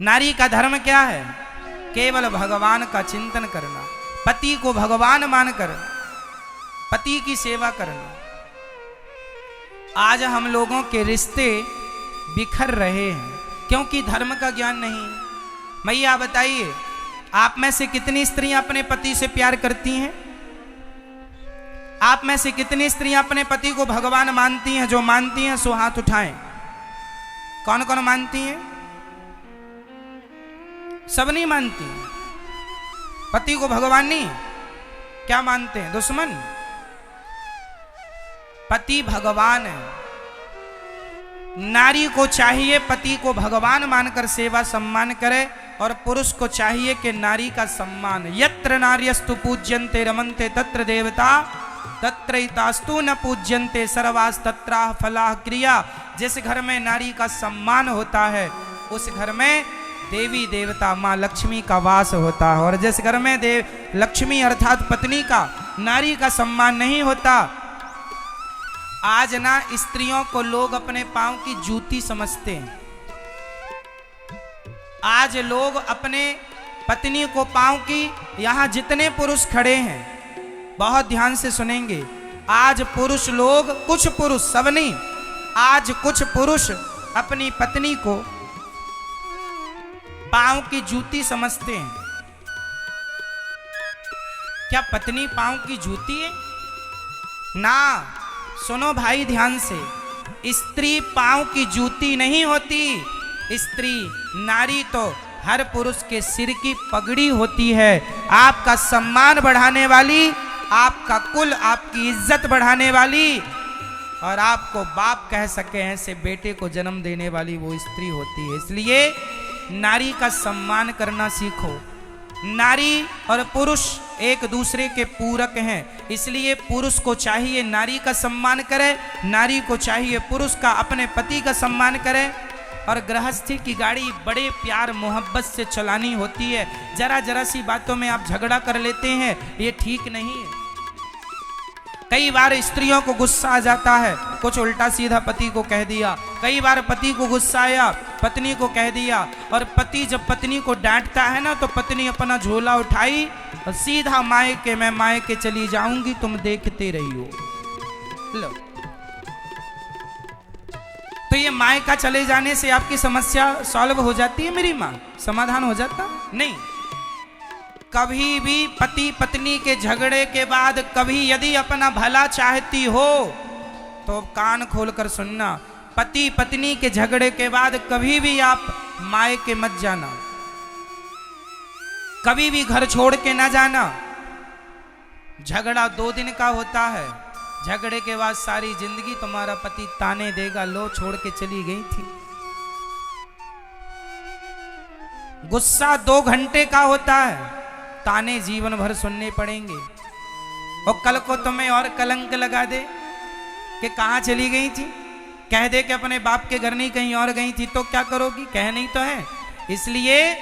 नारी का धर्म क्या है? केवल भगवान का चिंतन करना, पति को भगवान मानकर पति की सेवा करना। आज हम लोगों के रिश्ते बिखर रहे हैं क्योंकि धर्म का ज्ञान नहीं। मैया बताइए, आप में से कितनी स्त्रियां अपने पति से प्यार करती हैं? आप में से कितनी स्त्रियां अपने पति को भगवान मानती हैं? जो मानती हैं सो हाथ उठाएं। कौन कौन मानती हैं? सब नहीं मानती। पति को भगवान नहीं, क्या मानते हैं? दुश्मन। पति भगवान है। नारी को चाहिए पति को भगवान मानकर सेवा सम्मान करे, और पुरुष को चाहिए कि नारी का सम्मान। यत्र नार्यस्तु पूज्यन्ते रमन्ते तत्र देवता तत्रैतास्तु न पूज्यन्ते सर्वास तत्राह फलाह क्रिया। जिस घर में नारी का सम्मान होता है उस घर में देवी देवता माँ लक्ष्मी का वास होता है, और जिस घर में देव लक्ष्मी अर्थात पत्नी का, नारी का सम्मान नहीं होता। आज ना स्त्रियों को लोग अपने पांव की जूती समझते हैं। आज लोग अपने पत्नी को पांव की, यहां जितने पुरुष खड़े हैं बहुत ध्यान से सुनेंगे, आज पुरुष लोग, कुछ पुरुष, सब नहीं, आज कुछ पुरुष अपनी पत्नी को पांव की जूती समझते हैं। क्या पत्नी पांव की जूती है? ना, सुनो भाई ध्यान से, स्त्री पांव की जूती नहीं होती। स्त्री, नारी तो हर पुरुष के सिर की पगड़ी होती है। आपका सम्मान बढ़ाने वाली, आपका कुल, आपकी इज्जत बढ़ाने वाली, और आपको बाप कह सके ऐसे बेटे को जन्म देने वाली वो स्त्री होती है। इसलिए नारी का सम्मान करना सीखो। नारी और पुरुष एक दूसरे के पूरक हैं, इसलिए पुरुष को चाहिए नारी का सम्मान करे, नारी को चाहिए पुरुष का, अपने पति का सम्मान करे। और गृहस्थी की गाड़ी बड़े प्यार मोहब्बत से चलानी होती है। जरा जरा सी बातों में आप झगड़ा कर लेते हैं, ये ठीक नहीं है। कई बार स्त्रियों को गुस्सा आ जाता है, कुछ उल्टा सीधा पति को कह दिया। कई बार पति को गुस्सा आया, पत्नी को कह दिया। और पति जब पत्नी को डांटता है ना, तो पत्नी अपना झोला उठाई और सीधा मायके, मैं मायके चली जाऊंगी, तुम देखते रहियो। लो, तो ये मायका चले जाने से आपकी समस्या सॉल्व हो जाती है मेरी माँ? समाधान हो जाता नहीं। कभी भी पति पत्नी के झगड़े के बाद कभी यदि अपना भला चाहती हो तो कान खोलकर सुनना, पति पत्नी के झगड़े के बाद कभी भी आप मायके मत जाना, कभी भी घर छोड़ के ना जाना। झगड़ा 2 दिन का होता है, झगड़े के बाद सारी जिंदगी तुम्हारा पति ताने देगा, लो छोड़ के चली गई थी। गुस्सा 2 घंटे का होता है, ताने जीवन भर सुनने पड़ेंगे। और कल को तुम्हें और कलंक लगा दे कि कहां चली गई थी, कह दे कि अपने बाप के घर नहीं कहीं और गई थी, तो क्या करोगी? कह नहीं तो है। इसलिए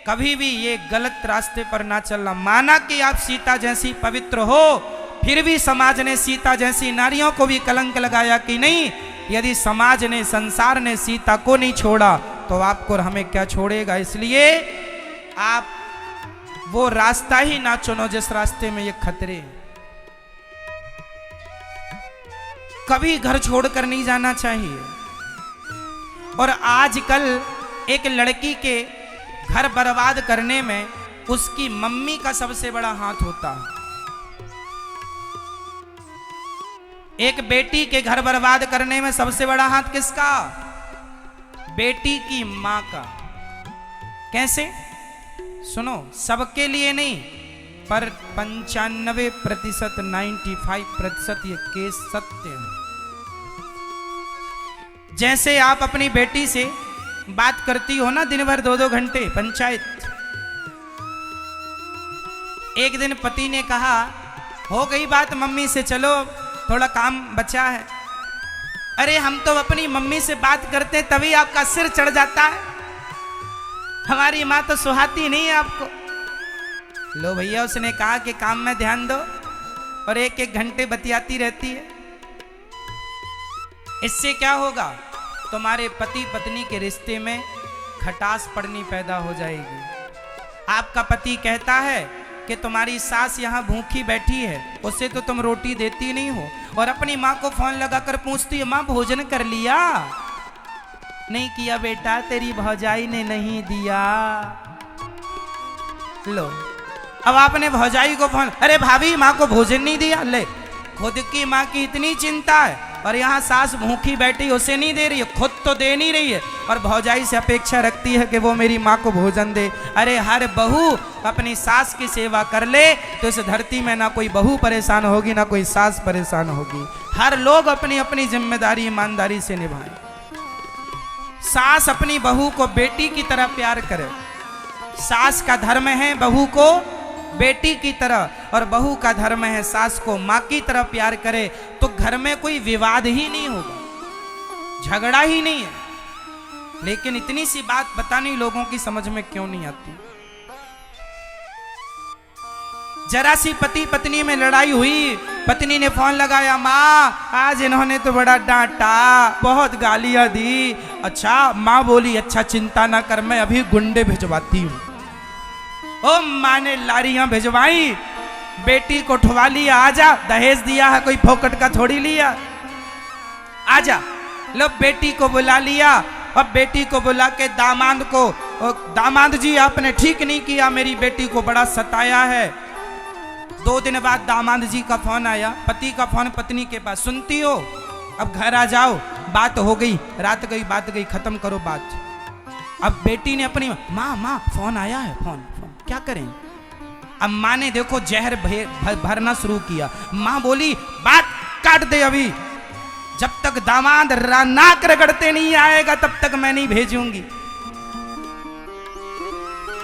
कभी भी ये गलत रास्ते पर ना चलना। माना कि आप सीता जैसी पवित्र हो, फिर भी समाज ने सीता जैसी नारियों को भी कलंक लगाया कि नहीं। यदि समाज ने, संसार ने सीता को नहीं छोड़ा तो आपको और हमें क्या छोड़ेगा? इसलिए आप वो रास्ता ही ना चुनो जिस रास्ते में ये खतरे। कभी घर छोड़कर नहीं जाना चाहिए। और आजकल एक लड़की के घर बर्बाद करने में उसकी मम्मी का सबसे बड़ा हाथ होता है। एक बेटी के घर बर्बाद करने में सबसे बड़ा हाथ किसका? बेटी की मां का। कैसे? सुनो, सबके लिए नहीं, पर 95%, 95% ये केस सत्य है। जैसे आप अपनी बेटी से बात करती हो ना दिन भर 2-2 घंटे पंचायत, एक दिन पति ने कहा, हो गई बात मम्मी से, चलो थोड़ा काम बचा है। अरे हम तो अपनी मम्मी से बात करते तभी आपका सिर चढ़ जाता है, हमारी माँ तो सुहाती नहीं है आपको। लो भैया, उसने कहा कि काम में ध्यान दो, और 1-1 घंटे बतियाती रहती है। इससे क्या होगा? तुम्हारे पति पत्नी के रिश्ते में खटास पड़नी पैदा हो जाएगी। आपका पति कहता है कि तुम्हारी सास यहाँ भूखी बैठी है, उसे तो तुम रोटी देती नहीं हो, और अपनी माँ को फोन लगाकर पूछती है माँ भोजन कर लिया? नहीं किया बेटा, तेरी भौजाई ने नहीं दिया। लो, अब आपने भौजाई को फोन, अरे भाभी माँ को भोजन नहीं दिया। ले, खुद की माँ की इतनी चिंता है और यहाँ सास भूखी बैठी, उसे नहीं दे रही है, खुद तो दे नहीं रही है और भौजाई से अपेक्षा रखती है कि वो मेरी माँ को भोजन दे। अरे हर बहू अपनी सास की सेवा कर ले तो इस धरती में ना कोई बहू परेशान होगी ना कोई सास परेशान होगी। हर लोग अपनी अपनी जिम्मेदारी ईमानदारी से निभाएं। सास अपनी बहू को बेटी की तरह प्यार करे। सास का धर्म है बहू को बेटी की तरह, और बहू का धर्म है सास को माँ की तरह प्यार करे, तो घर में कोई विवाद ही नहीं होगा, झगड़ा ही नहीं है। लेकिन इतनी सी बात पता नहीं लोगों की समझ में क्यों नहीं आती। जरा सी पति पत्नी में लड़ाई हुई, पत्नी ने फोन लगाया, माँ आज इन्होंने तो बड़ा डांटा, बहुत गालियां दी। अच्छा, माँ बोली अच्छा चिंता ना कर, मैं अभी गुंडे भिजवाती हूँ। ओ माँ ने लारियां भिजवाई, बेटी को उठवा लिया, आजा, दहेज दिया है कोई फोकट का थोड़ी लिया, आजा। लो बेटी को बुला लिया, और बेटी को बुला के दामाद को, दामाद जी आपने ठीक नहीं किया, मेरी बेटी को बड़ा सताया है। 2 दिन बाद दामाद जी का फोन आया, पति का फोन पत्नी के पास, सुनती हो अब घर आ जाओ, बात हो गई, रात गई बात गई, खत्म करो बात। अब बेटी ने अपनी माँ फोन आया है, फोन क्या करें? अब माँ ने देखो जहर भरना शुरू किया। माँ बोली बात काट दे, अभी जब तक दामाद नाक रगड़ते नहीं आएगा तब तक मैं नहीं भेजूंगी।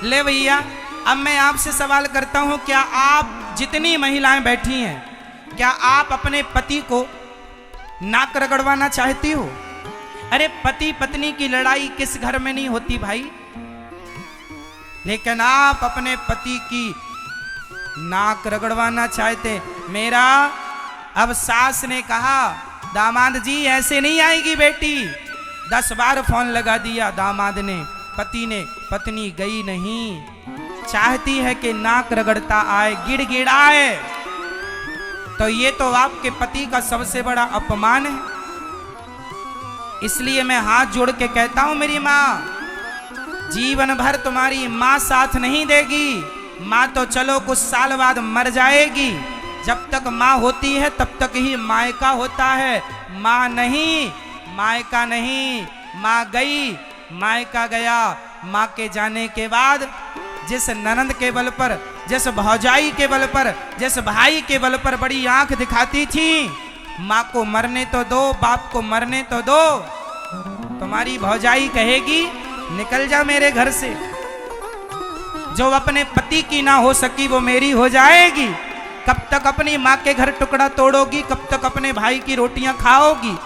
ले भैया, अब मैं आपसे सवाल करता हूं, क्या आप जितनी महिलाएं बैठी हैं, क्या आप अपने पति को नाक रगड़वाना चाहती हो? अरे पति पत्नी की लड़ाई किस घर में नहीं होती भाई, लेकिन आप अपने पति की नाक रगड़वाना चाहते। मेरा अब सास ने कहा दामाद जी ऐसे नहीं आएगी बेटी, 10 बार फोन लगा दिया दामाद ने, पति ने, पत्नी गई नहीं, चाहती है कि नाक रगड़ता आए, गिड़गिड़ाए। तो ये तो आपके पति का सबसे बड़ा अपमान है। इसलिए मैं हाथ जोड़ के कहता हूं मेरी माँ, जीवन भर तुम्हारी माँ साथ नहीं देगी। माँ तो चलो कुछ साल बाद मर जाएगी, जब तक माँ होती है तब तक ही मायका होता है। माँ नहीं, मायका नहीं, माँ गई, मायका गया। माँ के जाने के बाद जिस ननंद के बल पर, जिस भौजाई के बल पर, जिस भाई के बल पर बड़ी आंख दिखाती थी, माँ को मरने तो दो, बाप को मरने तो दो, तुम्हारी भौजाई कहेगी निकल जा मेरे घर से। जो अपने पति की ना हो सकी वो मेरी हो जाएगी। कब तक अपनी माँ के घर टुकड़ा तोड़ोगी, कब तक अपने भाई की रोटियां खाओगी?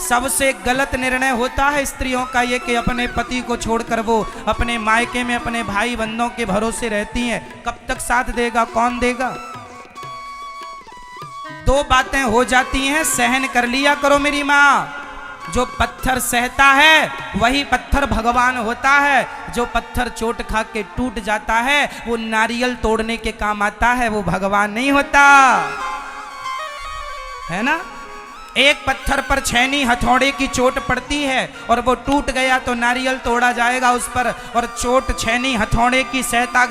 सबसे गलत निर्णय होता है स्त्रियों का ये कि अपने पति को छोड़कर वो अपने मायके में अपने भाई बंधों के भरोसे रहती हैं। कब तक साथ देगा, कौन देगा? 2 बातें हो जाती हैं, सहन कर लिया करो मेरी माँ। जो पत्थर सहता है वही पत्थर भगवान होता है। जो पत्थर चोट खा के टूट जाता है वो नारियल तोड़ने के काम आता है, वो भगवान नहीं होता, है ना। एक पत्थर पर छैनी हथौड़े की चोट पड़ती है और वो टूट गया तो नारियल तोड़ा जाएगा उस पर, और चोट छैनी हथौड़े की सहता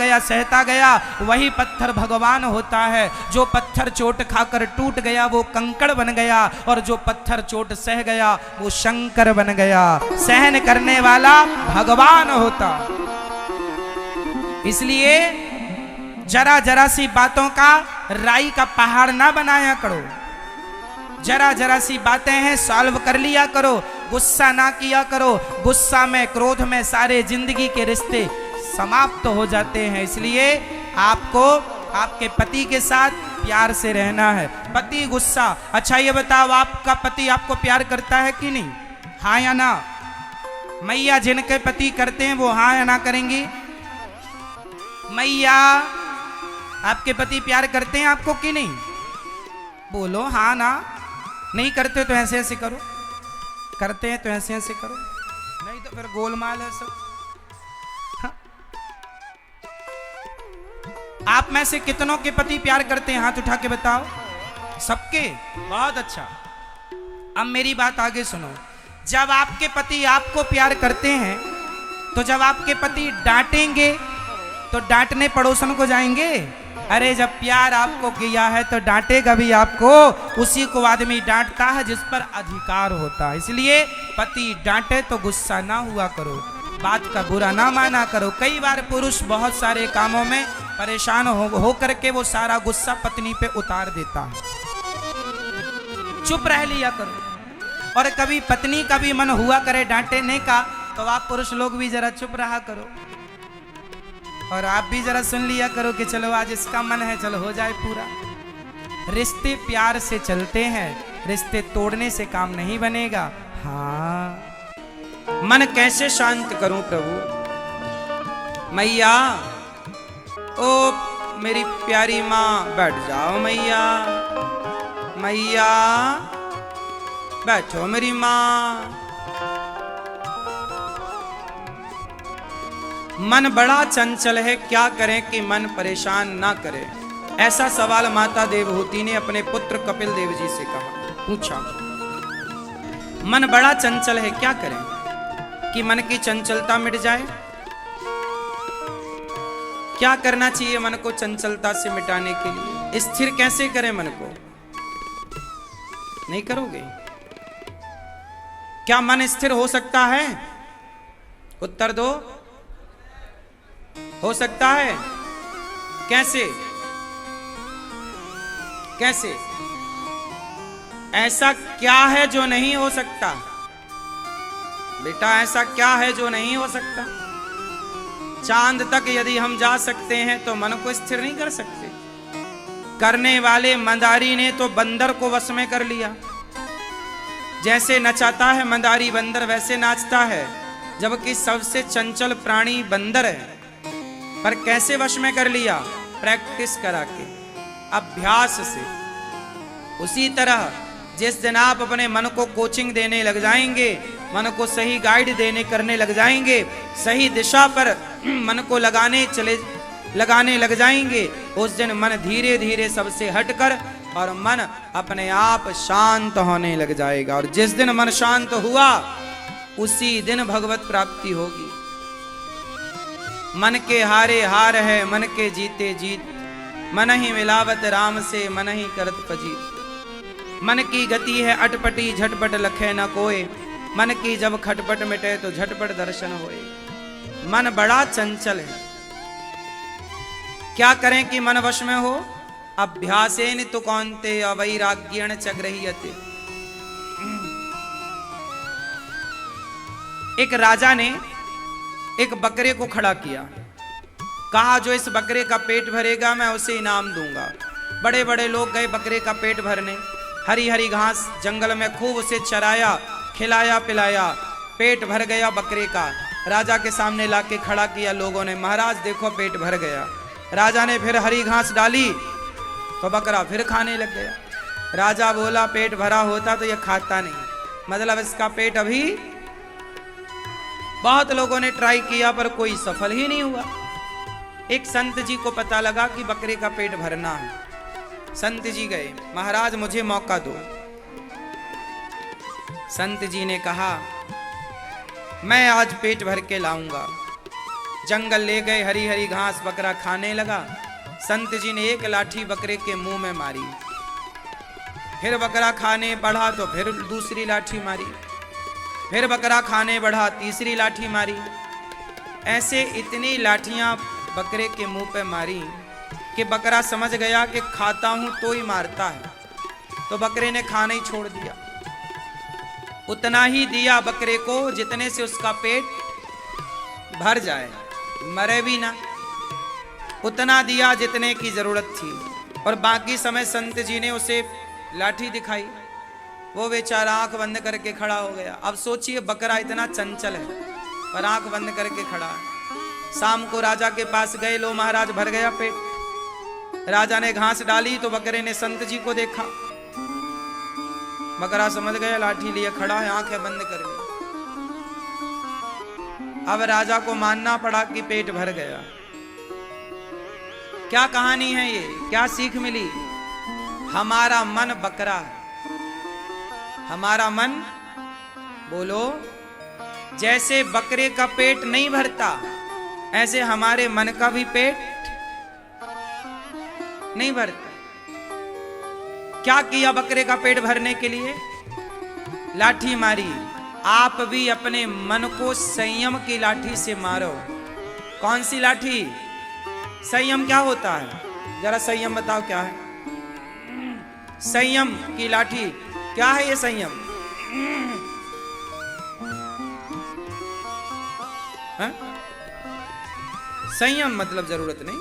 गया वही पत्थर भगवान होता है। जो पत्थर चोट खाकर टूट गया वो कंकड़ बन गया, और जो पत्थर चोट सह गया वो शंकर बन गया। सहन करने वाला भगवान होता। इसलिए जरा जरा सी बातों का राई का पहाड़ ना बनाया करो। जरा जरा सी बातें हैं, सॉल्व कर लिया करो, गुस्सा ना किया करो। गुस्सा में, क्रोध में सारे जिंदगी के रिश्ते समाप्त हो जाते हैं। इसलिए आपको आपके पति के साथ प्यार से रहना है। पति गुस्सा, अच्छा ये बताओ आपका पति आपको प्यार करता है कि नहीं? हाँ या ना? मैया जिनके पति करते हैं वो हाँ या ना करेंगी? मैया आपके पति प्यार करते हैं आपको कि नहीं? बोलो हाँ ना। नहीं करते तो ऐसे ऐसे करो, करते हैं तो ऐसे ऐसे करो, नहीं तो फिर गोलमाल है सब। आप में से कितनों के पति प्यार करते हैं? हाथ उठा के बताओ। सबके? बहुत अच्छा। अब मेरी बात आगे सुनो। जब आपके पति आपको प्यार करते हैं तो जब आपके पति डांटेंगे तो डांटने पड़ोसन को जाएंगे? अरे जब प्यार आपको किया है तो डांटेगा भी आपको। उसी को आदमी डांटता है जिस पर अधिकार होता है। इसलिए पति डांटे तो गुस्सा ना हुआ करो, बात का बुरा ना माना करो। कई बार पुरुष बहुत सारे कामों में परेशान हो करके वो सारा गुस्सा पत्नी पे उतार देता है। चुप रह लिया करो। और कभी पत्नी का भी मन हुआ करे डांटने का तो आप पुरुष लोग भी जरा चुप रहा करो और आप भी जरा सुन लिया करो कि चलो आज इसका मन है, चलो हो जाए पूरा। रिश्ते प्यार से चलते हैं, रिश्ते तोड़ने से काम नहीं बनेगा। हाँ, मन कैसे शांत करूं प्रभु? मैया, ओ मेरी प्यारी माँ, बैठ जाओ मैया। मैया बैठो मेरी माँ। मन बड़ा चंचल है, क्या करें कि मन परेशान ना करे? ऐसा सवाल माता देवहूति ने अपने पुत्र कपिल देव जी से कहा, पूछा। मन बड़ा चंचल है, क्या करें कि मन की चंचलता मिट जाए? क्या करना चाहिए मन को चंचलता से मिटाने के लिए? स्थिर कैसे करें मन को? नहीं करोगे? क्या मन स्थिर हो सकता है? उत्तर दो। हो सकता है? कैसे? कैसे? ऐसा क्या है जो नहीं हो सकता? बेटा ऐसा क्या है जो नहीं हो सकता? चांद तक यदि हम जा सकते हैं तो मन को स्थिर नहीं कर सकते। करने वाले मंदारी ने तो बंदर को वश में कर लिया। जैसे नचाता है मंदारी बंदर वैसे नाचता है, जबकि सबसे चंचल प्राणी बंदर है। पर कैसे वश में कर लिया? प्रैक्टिस करा के, अभ्यास से। उसी तरह जिस दिन आप अपने मन को कोचिंग देने लग जाएंगे, मन को सही गाइड देने करने लग जाएंगे, सही दिशा पर मन को लगाने लग जाएंगे, उस दिन मन धीरे धीरे सबसे हटकर और मन अपने आप शांत होने लग जाएगा। और जिस दिन मन शांत हुआ उसी दिन भगवत प्राप्ति होगी। मन के हारे हार है, मन के जीते जीत। मन ही मिलावत राम से, मन ही करत पजीत। मन की गति है अटपटी, झटपट लखे न कोय। मन की जब खटपट मिटे तो झटपट दर्शन होए। मन बड़ा चंचल है, क्या करें कि मन वश में हो? अभ्यासेन तु कौन्तेय अवैराग्येण च गृह्यते। एक राजा ने एक बकरे को खड़ा किया, कहा जो इस बकरे का पेट भरेगा मैं उसे इनाम दूंगा। बड़े बड़े लोग गए बकरे का पेट भरने, हरी हरी घास जंगल में खूब उसे चराया, खिलाया पिलाया, पेट भर गया बकरे का। राजा के सामने लाके खड़ा किया लोगों ने, महाराज देखो पेट भर गया। राजा ने फिर हरी घास डाली तो बकरा फिर खाने लग गया। राजा बोला पेट भरा होता तो यह खाता नहीं, मतलब इसका पेट अभी। बहुत लोगों ने ट्राई किया पर कोई सफल ही नहीं हुआ। एक संत जी को पता लगा कि बकरे का पेट भरना है। संत जी गए, महाराज मुझे मौका दो। संत जी ने कहा मैं आज पेट भर के लाऊंगा। जंगल ले गए, हरी हरी घास, बकरा खाने लगा। संत जी ने एक लाठी बकरे के मुंह में मारी, फिर बकरा खाने बढ़ा तो फिर दूसरी लाठी मारी, फिर बकरा खाने बढ़ा, तीसरी लाठी मारी। ऐसे इतनी लाठियां बकरे के मुंह पे मारी कि बकरा समझ गया कि खाता हूं तो ही मारता है, तो बकरे ने खाना ही छोड़ दिया। उतना ही दिया बकरे को जितने से उसका पेट भर जाए, मरे भी ना। उतना दिया जितने की जरूरत थी, और बाकी समय संत जी ने उसे लाठी दिखाई। वो बेचारा आंख बंद करके खड़ा हो गया। अब सोचिए बकरा इतना चंचल है पर आंख बंद करके खड़ा है। शाम को राजा के पास गए, लो महाराज भर गया पेट। राजा ने घास डाली तो बकरे ने संत जी को देखा। बकरा समझ गया लाठी लिए खड़ा है, आंखें बंद कर ली। अब राजा को मानना पड़ा कि पेट भर गया। क्या कहानी है ये, क्या सीख मिली? हमारा मन बकरा है, हमारा मन, बोलो, जैसे बकरे का पेट नहीं भरता ऐसे हमारे मन का भी पेट नहीं भरता। क्या किया बकरे का पेट भरने के लिए? लाठी मारी। आप भी अपने मन को संयम की लाठी से मारो। कौन सी लाठी? संयम क्या होता है? जरा संयम बताओ क्या है? संयम की लाठी क्या है ये संयम? हा? संयम मतलब जरूरत नहीं।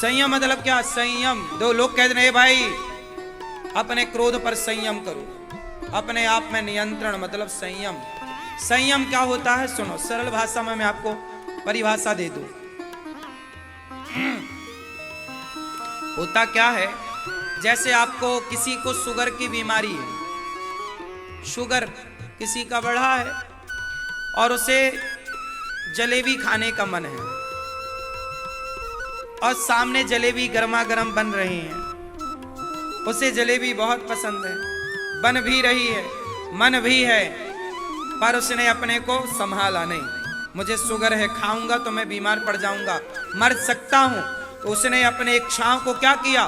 संयम मतलब क्या? संयम, दो लोग कहते हैं भाई अपने क्रोध पर संयम करो, अपने आप में नियंत्रण, मतलब संयम। संयम क्या होता है? सुनो, सरल भाषा में मैं आपको परिभाषा दे दूं। होता क्या है, जैसे आपको किसी को शुगर की बीमारी है, शुगर किसी का बढ़ा है और उसे जलेबी खाने का मन है और सामने जलेबी गर्मा गर्म बन रही है, उसे जलेबी बहुत पसंद है, बन भी रही है, मन भी है, पर उसने अपने को संभाला नहीं। मुझे शुगर है, खाऊंगा तो मैं बीमार पड़ जाऊंगा, मर सकता हूं। तो उसने अपने इच्छाओं को क्या किया?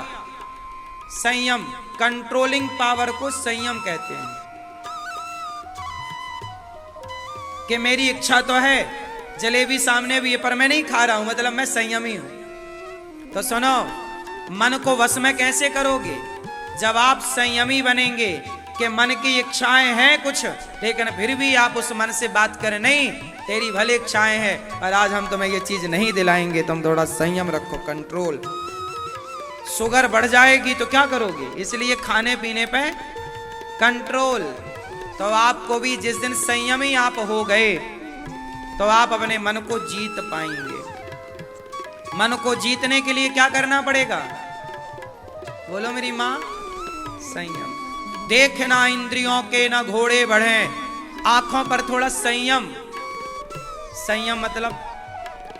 संयम, कंट्रोलिंग पावर को संयम कहते हैं। कि मेरी इच्छा तो है, जलेबी सामने भी है, पर मैं नहीं खा रहा हूं, मतलब मैं संयमी हूं। तो सुनो, मन को वश में कैसे करोगे? जब आप संयमी बनेंगे कि मन की इच्छाएं हैं कुछ, लेकिन फिर भी आप उस मन से बात करें, नहीं तेरी भले इच्छाएं हैं पर आज हम तुम्हें ये चीज नहीं दिलाएंगे, तुम थोड़ा संयम रखो, कंट्रोल। शुगर बढ़ जाएगी तो क्या करोगे? इसलिए खाने पीने पे कंट्रोल। तो आपको भी जिस दिन संयमी आप हो गए तो आप अपने मन को जीत पाएंगे। मन को जीतने के लिए क्या करना पड़ेगा? बोलो मेरी मां। संयम। देखना इंद्रियों के ना घोड़े बढ़े, आंखों पर थोड़ा संयम। संयम मतलब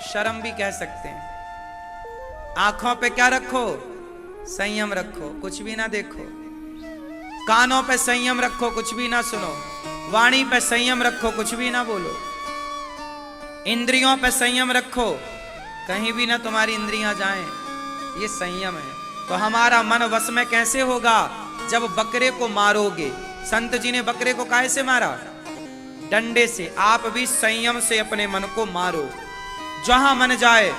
शर्म भी कह सकते हैं। आंखों पे क्या रखो? संयम रखो, कुछ भी ना देखो। कानों पे संयम रखो, कुछ भी ना सुनो। वाणी पे संयम रखो, कुछ भी ना बोलो। इंद्रियों पे संयम रखो, कहीं भी ना तुम्हारी इंद्रियां जाएं। ये संयम है। तो हमारा मन वश में कैसे होगा? जब बकरे को मारोगे। संत जी ने बकरे को काहे से मारा? डंडे से। आप भी संयम से अपने मन को मारो। जहां मन जाए,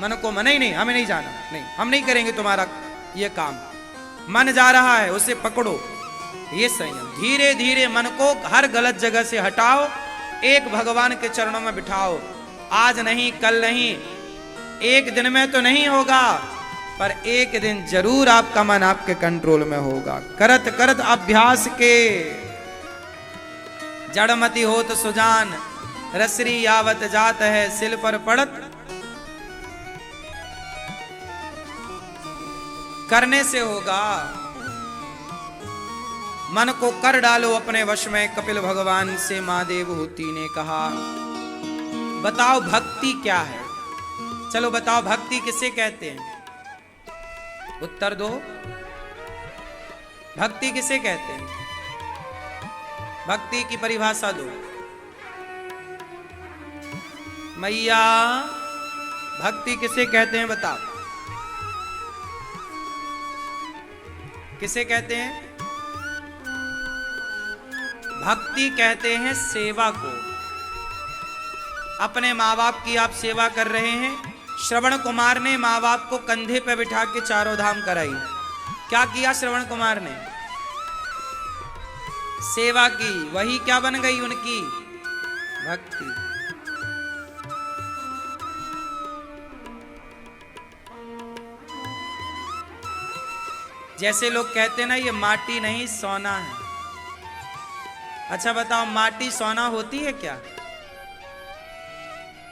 मन को मन ही नहीं, हमें नहीं जाना, नहीं हम नहीं करेंगे तुम्हारा ये काम। मन जा रहा है, उसे पकड़ो, ये संयम। धीरे धीरे मन को हर गलत जगह से हटाओ, एक भगवान के चरणों में बिठाओ। आज नहीं, कल नहीं, एक दिन में तो नहीं होगा, पर एक दिन जरूर आपका मन आपके कंट्रोल में होगा। करत करत अभ्यास के जड़मति होत सुजान, रसरी यावत जात है सिल पर पड़त। करने से होगा। मन को कर डालो अपने वश में। कपिल भगवान से मां देवहूति ने कहा, बताओ भक्ति क्या है? चलो बताओ, भक्ति किसे कहते हैं? उत्तर दो। भक्ति किसे कहते हैं? भक्ति की परिभाषा दो। मैया, भक्ति किसे कहते हैं? बताओ, किसे कहते हैं? भक्ति कहते हैं सेवा को। अपने माँ बाप की आप सेवा कर रहे हैं। श्रवण कुमार ने माँ बाप को कंधे पे बिठा के चारों धाम कराई। क्या किया श्रवण कुमार ने? सेवा की। वही क्या बन गई उनकी? भक्ति। जैसे लोग कहते हैं ना, ये माटी नहीं सोना है। अच्छा बताओ, माटी सोना होती है क्या?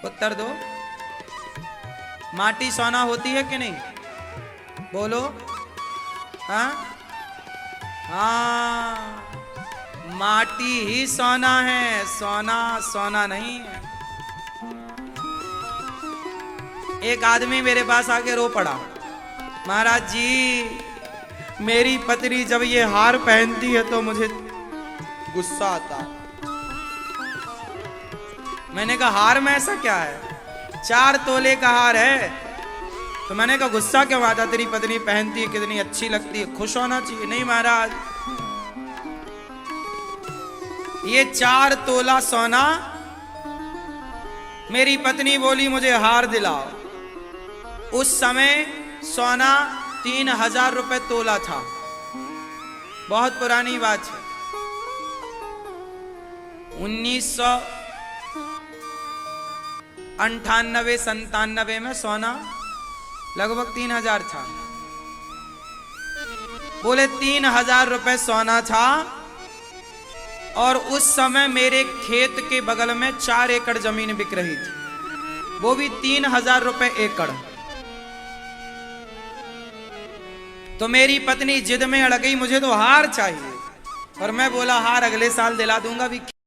उत्तर दो। माटी सोना होती है कि नहीं? बोलो। हाँ हाँ, माटी ही सोना है, सोना सोना नहीं है। एक आदमी मेरे पास आके रो पड़ा, महाराज जी मेरी पत्नी जब ये हार पहनती है तो मुझे गुस्सा आता। मैंने कहा हार में ऐसा क्या है, 4 तोले का हार है। तो मैंने कहा गुस्सा क्यों आता, तेरी पत्नी पहनती है कितनी अच्छी लगती है, खुश होना चाहिए। नहीं महाराज, ये 4 तोला सोना, मेरी पत्नी बोली मुझे हार दिलाओ। उस समय सोना 3000 रुपए तोला था, बहुत पुरानी बात है। 1998-97 में सोना लगभग 3000 था। बोले 3000 रुपए सोना था, और उस समय मेरे खेत के बगल में 4 एकड़ जमीन बिक रही थी, वो भी 3000 रुपए एकड़। तो मेरी पत्नी जिद में अड़ गई, मुझे तो हार चाहिए। और मैं बोला हार अगले साल दिला दूंगा, भी